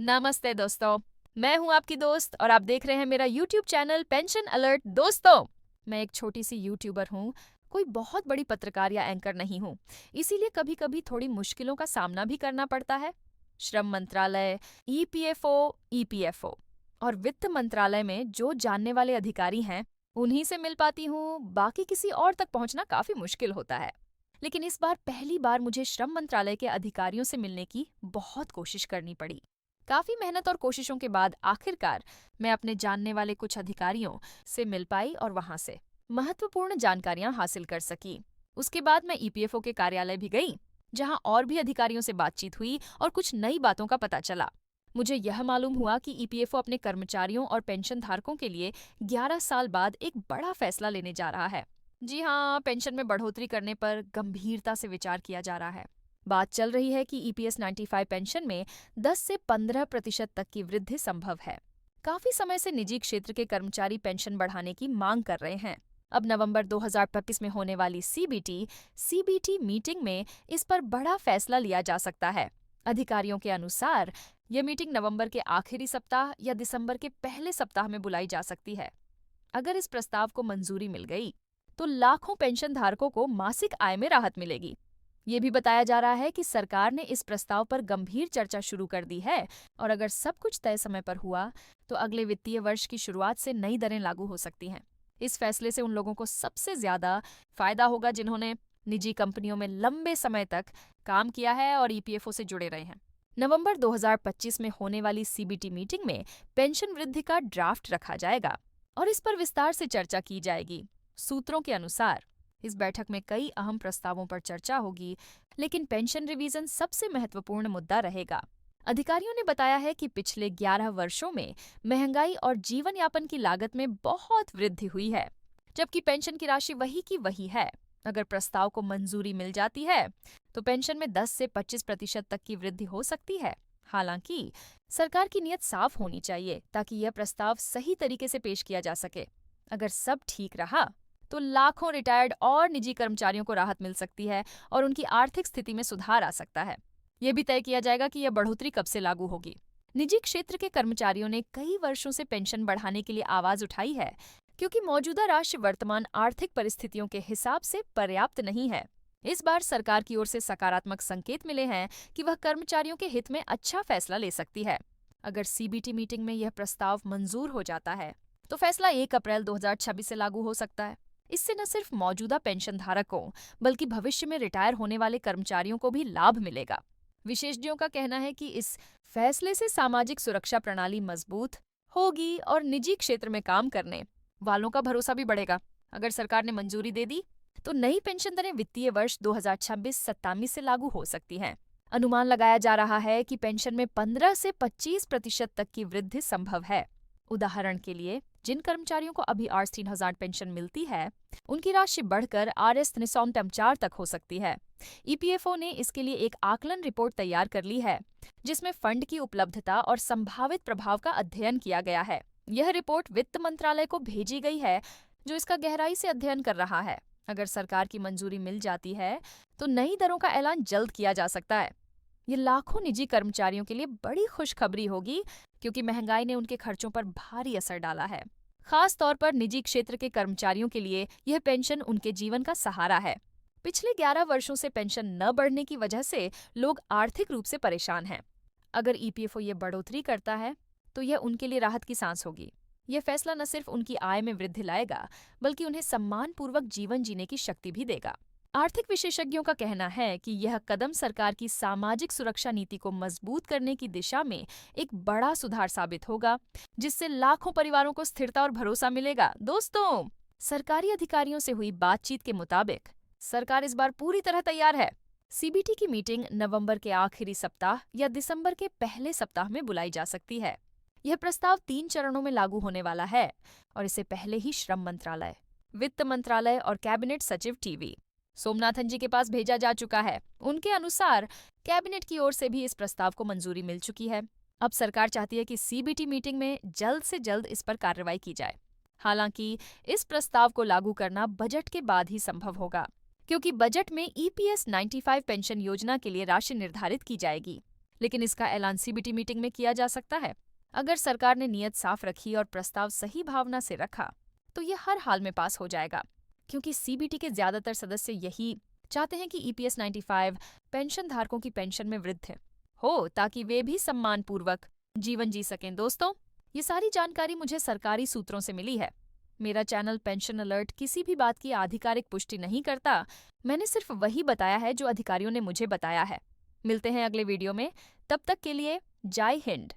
नमस्ते दोस्तों, मैं हूं आपकी दोस्त और आप देख रहे हैं मेरा यूट्यूब चैनल पेंशन अलर्ट। दोस्तों, मैं एक छोटी सी यूट्यूबर हूं, कोई बहुत बड़ी पत्रकार या एंकर नहीं हूं। इसीलिए कभी-कभी थोड़ी मुश्किलों का सामना भी करना पड़ता है। श्रम मंत्रालय, ईपीएफओ और वित्त मंत्रालय में जो जानने वाले अधिकारी हैं, उन्हीं से मिल पाती हूँ। बाकी किसी और तक पहुंचना काफी मुश्किल होता है। लेकिन इस बार पहली बार मुझे श्रम मंत्रालय के अधिकारियों से मिलने की बहुत कोशिश करनी पड़ी। काफी मेहनत और कोशिशों के बाद आखिरकार मैं अपने जानने वाले कुछ अधिकारियों से मिल पाई और वहां से महत्वपूर्ण जानकारियां हासिल कर सकी। उसके बाद मैं ईपीएफओ के कार्यालय भी गई, जहां और भी अधिकारियों से बातचीत हुई और कुछ नई बातों का पता चला। मुझे यह मालूम हुआ कि ईपीएफओ अपने कर्मचारियों और पेंशन धारकों के लिए 11 साल बाद एक बड़ा फैसला लेने जा रहा है। जी हाँ, पेंशन में बढ़ोतरी करने पर गंभीरता से विचार किया जा रहा है। बात चल रही है कि ईपीएस 95 पेंशन में 10 से 15% तक की वृद्धि संभव है। काफी समय से निजी क्षेत्र के कर्मचारी पेंशन बढ़ाने की मांग कर रहे हैं। अब नवंबर 2025 में होने वाली सीबीटी मीटिंग में इस पर बड़ा फैसला लिया जा सकता है। अधिकारियों के अनुसार यह मीटिंग नवंबर के आखिरी सप्ताह या दिसंबर के पहले सप्ताह में बुलाई जा सकती है। अगर इस प्रस्ताव को मंजूरी मिल गई, तो लाखों पेंशन धारकों को मासिक आय में राहत मिलेगी। ये भी बताया जा रहा है कि सरकार ने इस प्रस्ताव पर गंभीर चर्चा शुरू कर दी है और अगर सब कुछ तय समय पर हुआ, तो अगले वित्तीय वर्ष की शुरुआत से नई दरें लागू हो सकती हैं। इस फैसले से उन लोगों को सबसे ज्यादा फायदा होगा जिन्होंने निजी कंपनियों में लंबे समय तक काम किया है और ईपीएफओ से जुड़े रहे हैं। नवंबर 2025 में होने वाली सीबीटी मीटिंग में पेंशन वृद्धि का ड्राफ्ट रखा जाएगा और इस पर विस्तार से चर्चा की जाएगी। सूत्रों के अनुसार इस बैठक में कई अहम प्रस्तावों पर चर्चा होगी, लेकिन पेंशन रिवीजन सबसे महत्वपूर्ण मुद्दा रहेगा। अधिकारियों ने बताया है कि पिछले 11 वर्षों में महंगाई और जीवन यापन की लागत में बहुत वृद्धि हुई है, जबकि पेंशन की राशि वही की वही है। अगर प्रस्ताव को मंजूरी मिल जाती है, तो पेंशन में 10 से 25% तक की वृद्धि हो सकती है। हालांकि सरकार की नीयत साफ होनी चाहिए ताकि यह प्रस्ताव सही तरीके से पेश किया जा सके। अगर सब ठीक रहा, तो लाखों रिटायर्ड और निजी कर्मचारियों को राहत मिल सकती है और उनकी आर्थिक स्थिति में सुधार आ सकता है। यह भी तय किया जाएगा कि यह बढ़ोतरी कब से लागू होगी। निजी क्षेत्र के कर्मचारियों ने कई वर्षों से पेंशन बढ़ाने के लिए आवाज उठाई है, क्योंकि मौजूदा राशि वर्तमान आर्थिक परिस्थितियों के हिसाब से पर्याप्त नहीं है। इस बार सरकार की ओर से सकारात्मक संकेत मिले हैं कि वह कर्मचारियों के हित में अच्छा फैसला ले सकती है। अगर सीबीटी मीटिंग में यह प्रस्ताव मंजूर हो जाता है, तो फैसला 1 अप्रैल 2026 से लागू हो सकता है। इससे न सिर्फ मौजूदा पेंशन धारकों, बल्कि भविष्य में रिटायर होने वाले कर्मचारियों को भी लाभ मिलेगा। विशेषज्ञों का कहना है कि इस फैसले से सामाजिक सुरक्षा प्रणाली मजबूत होगी और निजी क्षेत्र में काम करने वालों का भरोसा भी बढ़ेगा। अगर सरकार ने मंजूरी दे दी, तो नई पेंशन दरें वित्तीय वर्ष 2026-27 से लागू हो सकती हैं। अनुमान लगाया जा रहा है कि पेंशन में 15 से 25% तक की वृद्धि संभव है। उदाहरण के लिए, जिन कर्मचारियों को अभी आर्स 3000 पेंशन मिलती है, उनकी राशि बढ़कर आरएस 304 तक हो सकती है। ईपीएफओ ने इसके लिए एक आकलन रिपोर्ट तैयार कर ली है, जिसमें फंड की उपलब्धता और संभावित प्रभाव का अध्ययन किया गया है। यह रिपोर्ट वित्त मंत्रालय को भेजी गई है, जो इसका गहराई से अध्ययन कर रहा है। अगर सरकार की मंजूरी मिल जाती है, तो नई दरों का ऐलान जल्द किया जा सकता है। ये लाखों निजी कर्मचारियों के लिए बड़ी खुशखबरी होगी, क्योंकि महंगाई ने उनके खर्चों पर भारी असर डाला है। खास तौर पर निजी क्षेत्र के कर्मचारियों के लिए यह पेंशन उनके जीवन का सहारा है। पिछले 11 वर्षों से पेंशन न बढ़ने की वजह से लोग आर्थिक रूप से परेशान हैं। अगर ईपीएफओ ये बढ़ोतरी करता है, तो यह उनके लिए राहत की सांस होगी। यह फैसला न सिर्फ उनकी आय में वृद्धि लाएगा, बल्कि उन्हें सम्मानपूर्वक जीवन जीने की शक्ति भी देगा। आर्थिक विशेषज्ञों का कहना है कि यह कदम सरकार की सामाजिक सुरक्षा नीति को मजबूत करने की दिशा में एक बड़ा सुधार साबित होगा, जिससे लाखों परिवारों को स्थिरता और भरोसा मिलेगा। दोस्तों, सरकारी अधिकारियों से हुई बातचीत के मुताबिक सरकार इस बार पूरी तरह तैयार है। सीबीटी की मीटिंग नवंबर के आखिरी सप्ताह या दिसंबर के पहले सप्ताह में बुलाई जा सकती है। यह प्रस्ताव 3 चरणों में लागू होने वाला है और इसे पहले ही श्रम मंत्रालय, वित्त मंत्रालय और कैबिनेट सचिव टीवी सोमनाथन जी के पास भेजा जा चुका है। उनके अनुसार कैबिनेट की ओर से भी इस प्रस्ताव को मंजूरी मिल चुकी है। अब सरकार चाहती है कि सीबीटी मीटिंग में जल्द से जल्द इस पर कार्रवाई की जाए। हालांकि इस प्रस्ताव को लागू करना बजट के बाद ही संभव होगा, क्योंकि बजट में ईपीएस 95 पेंशन योजना के लिए राशि निर्धारित की जाएगी। लेकिन इसका ऐलान सीबीटी मीटिंग में किया जा सकता है। अगर सरकार ने नीयत साफ रखी और प्रस्ताव सही भावना से रखा तो ये हर हाल में पास हो जाएगा, क्योंकि सीबीटी के ज्यादातर सदस्य यही चाहते हैं कि ईपीएस 95 पेंशन धारकों की पेंशन में वृद्धि हो, ताकि वे भी सम्मानपूर्वक जीवन जी सकें। दोस्तों, ये सारी जानकारी मुझे सरकारी सूत्रों से मिली है। मेरा चैनल पेंशन अलर्ट किसी भी बात की आधिकारिक पुष्टि नहीं करता। मैंने सिर्फ वही बताया है जो अधिकारियों ने मुझे बताया है। मिलते हैं अगले वीडियो में, तब तक के लिए जय हिंद।